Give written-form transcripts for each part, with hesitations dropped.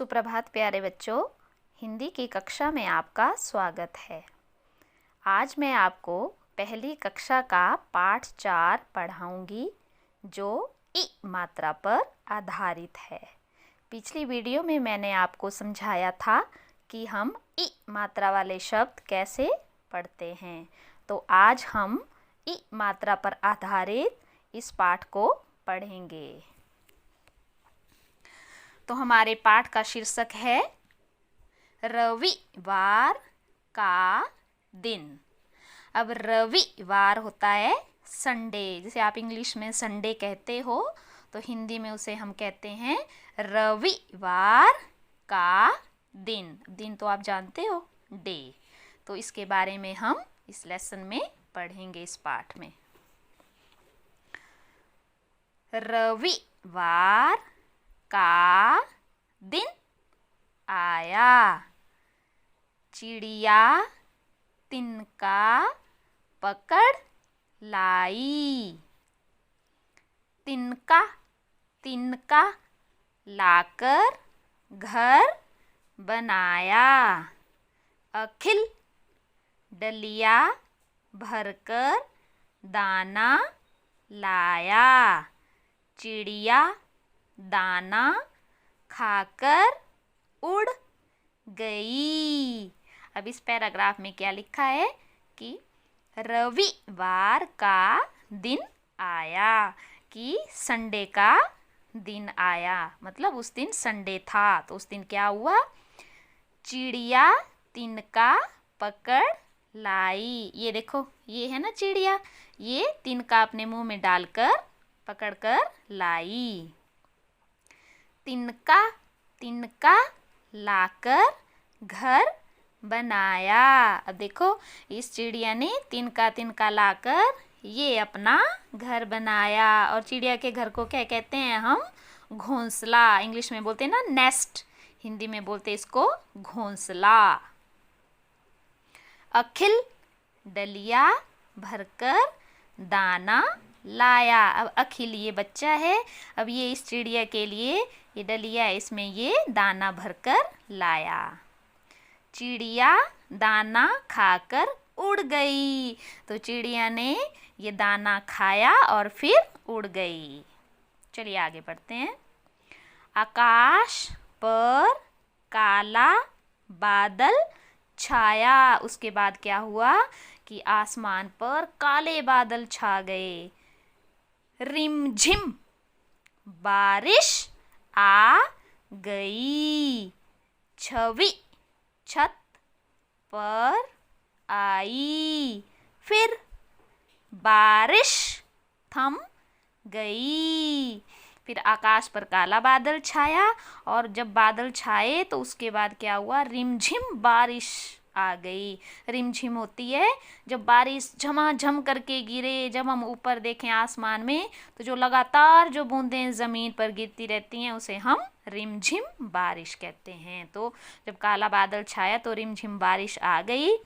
सुप्रभात प्यारे बच्चों, हिंदी की कक्षा में आपका स्वागत है। आज मैं आपको पहली कक्षा का पाठ 4 पढ़ाऊंगी जो इ मात्रा पर आधारित है। पिछली वीडियो में मैंने आपको समझाया था कि हम इ मात्रा वाले शब्द कैसे पढ़ते हैं। तो आज हम इ मात्रा पर आधारित इस पाठ को पढ़ेंगे। तो हमारे पाठ का शीर्षक है रविवार का दिन। अब रविवार होता है संडे, जिसे आप इंग्लिश में संडे कहते हो, तो हिंदी में उसे हम कहते हैं रविवार का दिन। दिन तो आप जानते हो, डे। तो इसके बारे में हम इस लेसन में पढ़ेंगे, इस पाठ में। रविवार का दिन आया, चिड़िया तिनका पकड़ लाई। तिनका तिनका लाकर घर बनाया। अखिल डलिया भरकर दाना लाया। चिड़िया दाना खाकर उड़ गई। अब इस पैराग्राफ में क्या लिखा है कि रविवार का दिन आया, कि संडे का दिन आया, मतलब उस दिन संडे था। तो उस दिन क्या हुआ? चिड़िया तिनका पकड़ लाई। ये देखो, ये है ना चिड़िया, ये तिनका अपने मुंह में डालकर पकड़कर लाई। तिनका तिनका लाकर घर बनाया। अब देखो, इस चिड़िया ने तिनका तिनका लाकर ये अपना घर बनाया। और चिड़िया के घर को क्या कहते हैं हम? घोंसला। इंग्लिश में बोलते हैं ना नेस्ट, हिंदी में बोलते हैं इसको घोंसला। अखिल डलिया भरकर दाना लाया। अब अखिल ये बच्चा है। अब ये इस चिड़िया के लिए ये डलिया है, इसमें ये दाना भरकर लाया। चिड़िया दाना खाकर उड़ गई। तो चिड़िया ने ये दाना खाया और फिर उड़ गई। चलिए आगे बढ़ते हैं। आकाश पर काला बादल छाया। उसके बाद क्या हुआ कि आसमान पर काले बादल छा गए। रिमझिम बारिश आ गई। छवि छत पर आई। फिर बारिश थम गई। फिर आकाश पर काला बादल छाया, और जब बादल छाए तो उसके बाद क्या हुआ? रिमझिम बारिश आ गई। रिमझिम होती है जब बारिश झमाझम करके गिरे। जब हम ऊपर देखें आसमान में तो जो लगातार जो बूंदें ज़मीन पर गिरती रहती हैं उसे हम रिमझिम बारिश कहते हैं। तो जब काला बादल छाया तो रिमझिम बारिश आ गई।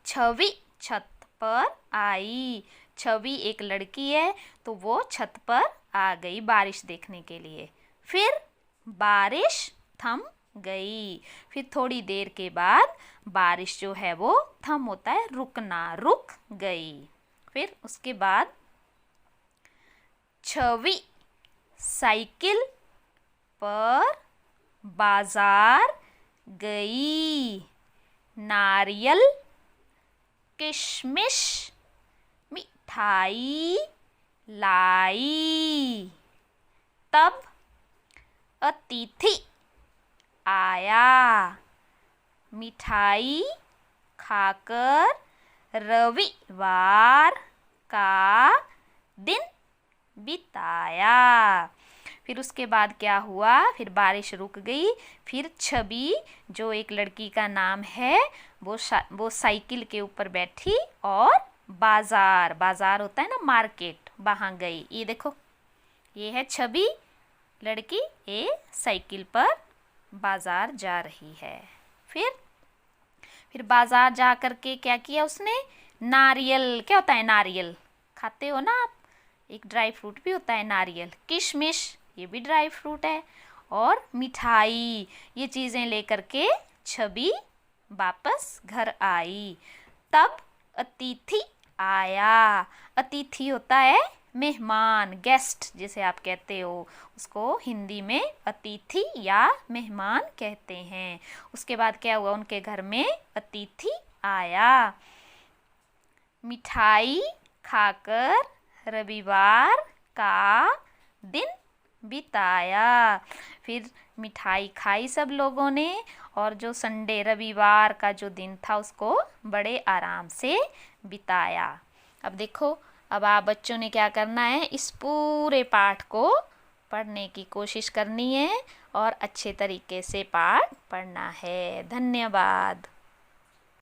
छवि छत पर आई। छवि एक लड़की है, तो वो छत पर आ गई बारिश देखने के लिए। फिर बारिश थम गई। फिर थोड़ी देर के बाद बारिश जो है वो थम होता है रुकना, रुक गई। फिर उसके बाद छवि साइकिल पर बाजार गई। नारियल किशमिश मिठाई लाई। तब अतिथि आया। मिठाई खाकर रविवार का दिन बिताया। फिर उसके बाद क्या हुआ? फिर बारिश रुक गई। फिर छवि, जो एक लड़की का नाम है, वो साइकिल के ऊपर बैठी और बाजार, बाजार होता है ना मार्केट, वहाँ गई। ये देखो, ये है छवि, लड़की ये साइकिल पर बाजार जा रही है। फिर बाजार जा कर के क्या किया उसने? नारियल, क्या होता है नारियल? खाते हो ना आप, एक ड्राई फ्रूट भी होता है नारियल। किशमिश, ये भी ड्राई फ्रूट है। और मिठाई, ये चीज़ें लेकर के छवि वापस घर आई। तब अतिथि आया। अतिथि होता है मेहमान, गेस्ट जिसे आप कहते हो, उसको हिंदी में अतिथि या मेहमान कहते हैं। उसके बाद क्या हुआ, उनके घर में अतिथि आया। मिठाई खाकर रविवार का दिन बिताया। फिर मिठाई खाई सब लोगों ने, और जो संडे रविवार का जो दिन था उसको बड़े आराम से बिताया। अब देखो, अब आप बच्चों ने क्या करना है, इस पूरे पाठ को पढ़ने की कोशिश करनी है और अच्छे तरीके से पाठ पढ़ना है। धन्यवाद।